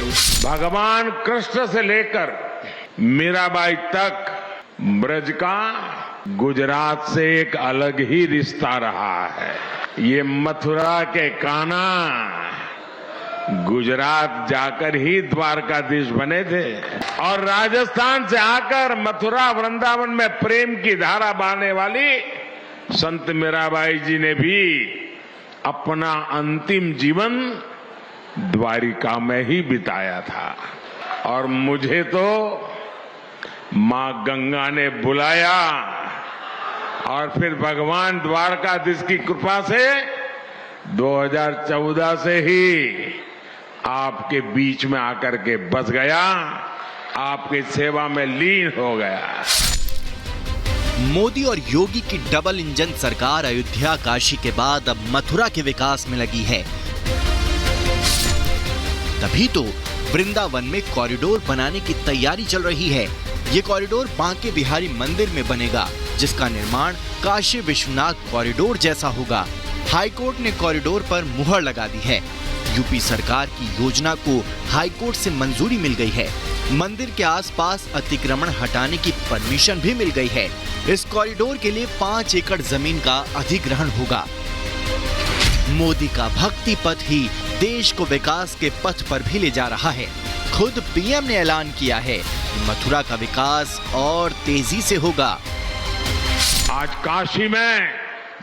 भगवान कृष्ण से लेकर मीराबाई तक ब्रज का गुजरात से एक अलग ही रिश्ता रहा है। ये मथुरा के कान्हा गुजरात जाकर ही द्वारकाधीश बने थे और राजस्थान से आकर मथुरा वृंदावन में प्रेम की धारा बहने वाली संत मीराबाई जी ने भी अपना अंतिम जीवन द्वारिका में ही बिताया था। और मुझे तो मां गंगा ने बुलाया और फिर भगवान द्वारकाधीश की कृपा से 2014 से ही आपके बीच में आकर के बस गया, आपकी सेवा में लीन हो गया। मोदी और योगी की डबल इंजन सरकार अयोध्या काशी के बाद अब मथुरा के विकास में लगी है। तभी तो वृंदावन में कॉरिडोर बनाने की तैयारी चल रही है। ये कॉरिडोर बांके बिहारी मंदिर में बनेगा, जिसका निर्माण काशी विश्वनाथ कॉरिडोर जैसा होगा। हाईकोर्ट ने कॉरिडोर पर मुहर लगा दी है। यूपी सरकार की योजना को हाईकोर्ट से मंजूरी मिल गई है। मंदिर के आसपास अतिक्रमण हटाने की परमिशन भी मिल गई है। इस कॉरिडोर के लिए 5 एकड़ जमीन का अधिग्रहण होगा। मोदी का भक्ति पथ ही देश को विकास के पथ पर भी ले जा रहा है। खुद पीएम ने ऐलान किया है कि मथुरा का विकास और तेजी से होगा। आज काशी में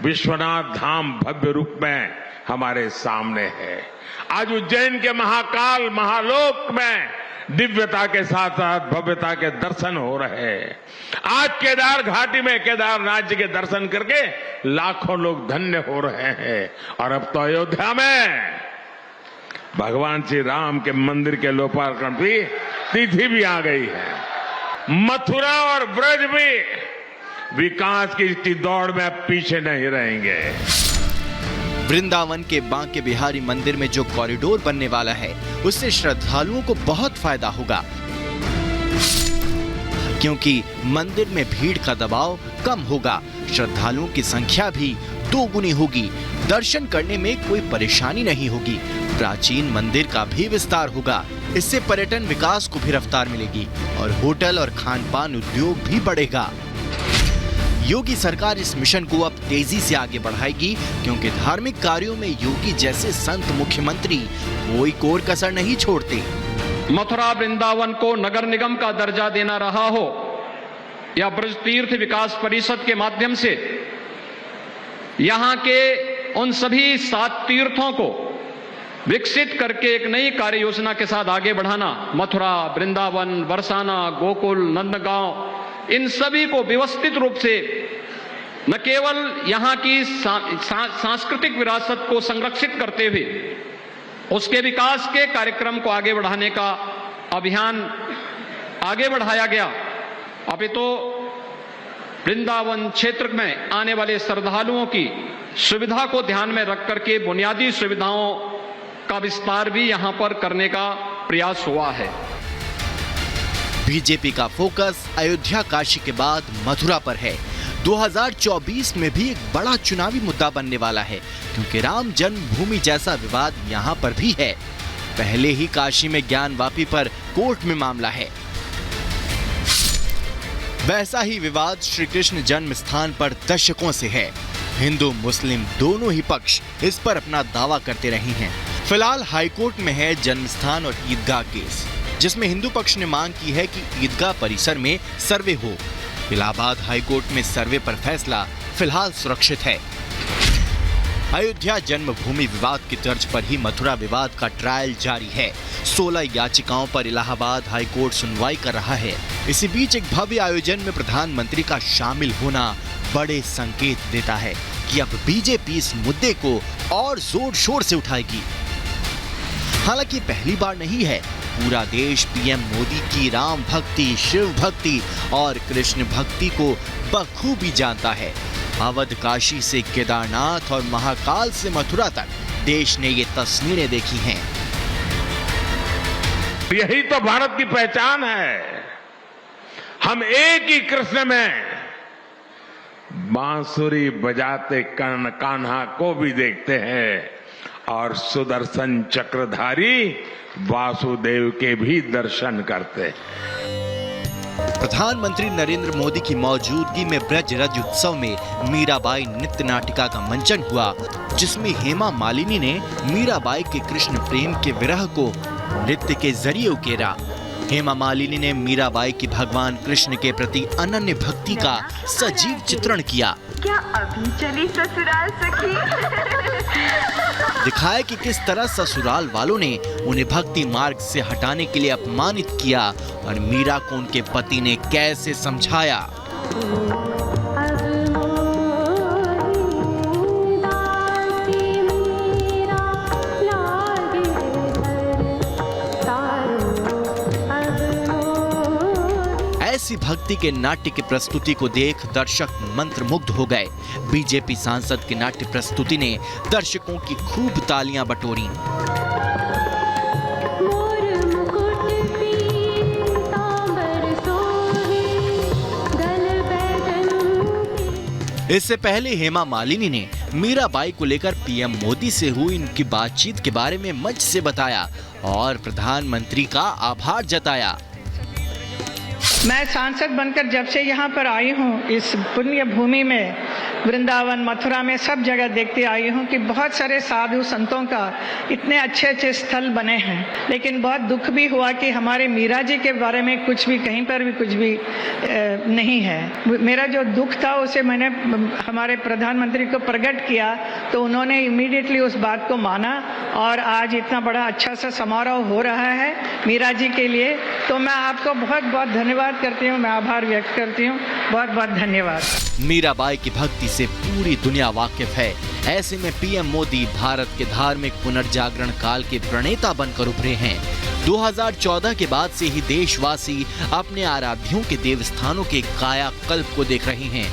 विश्वनाथ धाम भव्य रूप में हमारे सामने है। आज उज्जैन के महाकाल महालोक में दिव्यता के साथ साथ भव्यता के दर्शन हो रहे हैं। आज केदार घाटी में केदारनाथ जी के दर्शन करके लाखों लोग धन्य हो रहे हैं। और अब तो अयोध्या में भगवान श्री राम के मंदिर के लोकार्पण की तिथि भी आ गई है। मथुरा और ब्रज भी विकास की दौड़ में पीछे नहीं रहेंगे। वृंदावन के बांके बिहारी मंदिर में जो कॉरिडोर बनने वाला है, उससे श्रद्धालुओं को बहुत फायदा होगा, क्योंकि मंदिर में भीड़ का दबाव कम होगा। श्रद्धालुओं की संख्या भी 2 गुनी होगी। दर्शन करने में कोई परेशानी नहीं होगी। प्राचीन मंदिर का भी विस्तार होगा। इससे पर्यटन विकास को भी रफ्तार मिलेगी और होटल और खानपान उद्योग भी बढ़ेगा। योगी सरकार इस मिशन को अब तेजी से आगे बढ़ाएगी, क्योंकि धार्मिक कार्यों में योगी जैसे संत मुख्यमंत्री कोई कोर कसर नहीं छोड़ते। मथुरा वृंदावन को नगर निगम का दर्जा देना रहा हो या ब्रज तीर्थ विकास परिषद के माध्यम से यहाँ के उन सभी 7 तीर्थों को विकसित करके एक नई कार्य योजना के साथ आगे बढ़ाना, मथुरा, वृंदावन, बरसाना, गोकुल, नंदगांव, इन सभी को व्यवस्थित रूप से न केवल यहाँ की सांस्कृतिक विरासत को संरक्षित करते हुए उसके विकास के कार्यक्रम को आगे बढ़ाने का अभियान आगे बढ़ाया गया। अभी तो वृंदावन क्षेत्र में आने वाले श्रद्धालुओं की सुविधा को ध्यान में रख करके बुनियादी सुविधाओं का विस्तार भी यहाँ पर करने का प्रयास हुआ है। बीजेपी का फोकस अयोध्या काशी के बाद मथुरा पर है। 2024 में भी एक बड़ा चुनावी मुद्दा बनने वाला है, क्योंकि राम जन्मभूमि जैसा विवाद यहाँ पर भी है। पहले ही काशी में ज्ञानवापी पर कोर्ट में मामला है। वैसा ही विवाद श्री कृष्ण जन्म स्थान पर दशकों से है। हिंदू मुस्लिम दोनों ही पक्ष इस पर अपना दावा करते रहे हैं। फिलहाल हाईकोर्ट में है जन्मस्थान और ईदगाह केस, जिसमें हिंदू पक्ष ने मांग की है कि ईदगाह परिसर में सर्वे हो। इलाहाबाद हाईकोर्ट में सर्वे पर फैसला फिलहाल सुरक्षित है। अयोध्या जन्मभूमि विवाद की तर्ज पर ही मथुरा विवाद का ट्रायल जारी है। 16 याचिकाओं पर इलाहाबाद हाईकोर्ट सुनवाई कर रहा है। इसी बीच एक भव्य आयोजन में प्रधानमंत्री का शामिल होना बड़े संकेत देता है कि अब बीजेपी इस मुद्दे को और जोर शोर से उठाएगी। हालांकि पहली बार नहीं है। पूरा देश पीएम मोदी की राम भक्ति, शिव भक्ति और कृष्ण भक्ति को बखूबी जानता है। अवध काशी से केदारनाथ और महाकाल से मथुरा तक देश ने ये तस्वीरें देखी हैं। यही तो भारत की पहचान है। हम एक ही कृष्ण में बांसुरी बजाते कान्हा को भी देखते हैं और सुदर्शन चक्रधारी वासुदेव के भी दर्शन करते। प्रधानमंत्री नरेंद्र मोदी की मौजूदगी में ब्रज रज उत्सव में मीराबाई नृत्य नाटिका का मंचन हुआ, जिसमें हेमा मालिनी ने मीराबाई के कृष्ण प्रेम के विरह को नृत्य के जरिए उकेरा। हेमा मालिनी ने मीराबाई की भगवान कृष्ण के प्रति अनन्य भक्ति का सजीव चित्रण किया। क्या अभी चली ससुराल सखी? दिखाया कि किस तरह ससुराल वालों ने उन्हें भक्ति मार्ग से हटाने के लिए अपमानित किया और मीरा को उनके पति ने कैसे समझाया। ऐसी भक्ति के नाट्य की प्रस्तुति को देख दर्शक मंत्रमुग्ध हो गए। बीजेपी सांसद की नाट्य प्रस्तुति ने दर्शकों की खूब तालियां बटोरी। इससे पहले हेमा मालिनी ने मीराबाई को लेकर पीएम मोदी से हुई इनकी बातचीत के बारे में मंच से बताया और प्रधानमंत्री का आभार जताया। मैं सांसद बनकर जब से यहाँ पर आई हूँ, इस पुण्य भूमि में, वृंदावन मथुरा में सब जगह देखते आई हूँ कि बहुत सारे साधु संतों का इतने अच्छे अच्छे स्थल बने हैं, लेकिन बहुत दुख भी हुआ कि हमारे मीरा जी के बारे में कुछ भी, कहीं पर भी कुछ भी नहीं है। मेरा जो दुख था उसे मैंने हमारे प्रधानमंत्री को प्रकट किया, तो उन्होंने इमीडिएटली उस बात को माना और आज इतना बड़ा अच्छा सा समारोह हो रहा है मीरा जी के लिए। तो मैं आपको बहुत बहुत धन्यवाद करती हूँ, मैं आभार व्यक्त करती हूँ। बहुत बहुत धन्यवाद। मीराबाई की भक्ति से पूरी दुनिया वाकिफ है। ऐसे में पीएम मोदी भारत के धार्मिक पुनर्जागरण काल के प्रणेता बनकर उभरे हैं। 2014 के बाद से ही देशवासी अपने आराध्यों के देवस्थानों के कायाकल्प को देख रहे हैं।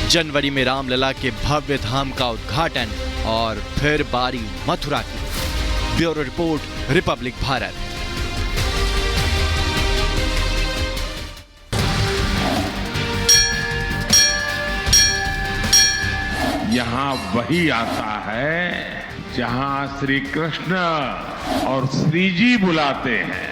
जनवरी में रामलला के भव्य धाम का उद्घाटन और फिर बारी मथुरा की। Bureau report, Republic Bharat. यहाँ वही आता है जहाँ श्री कृष्ण और श्री जी बुलाते हैं।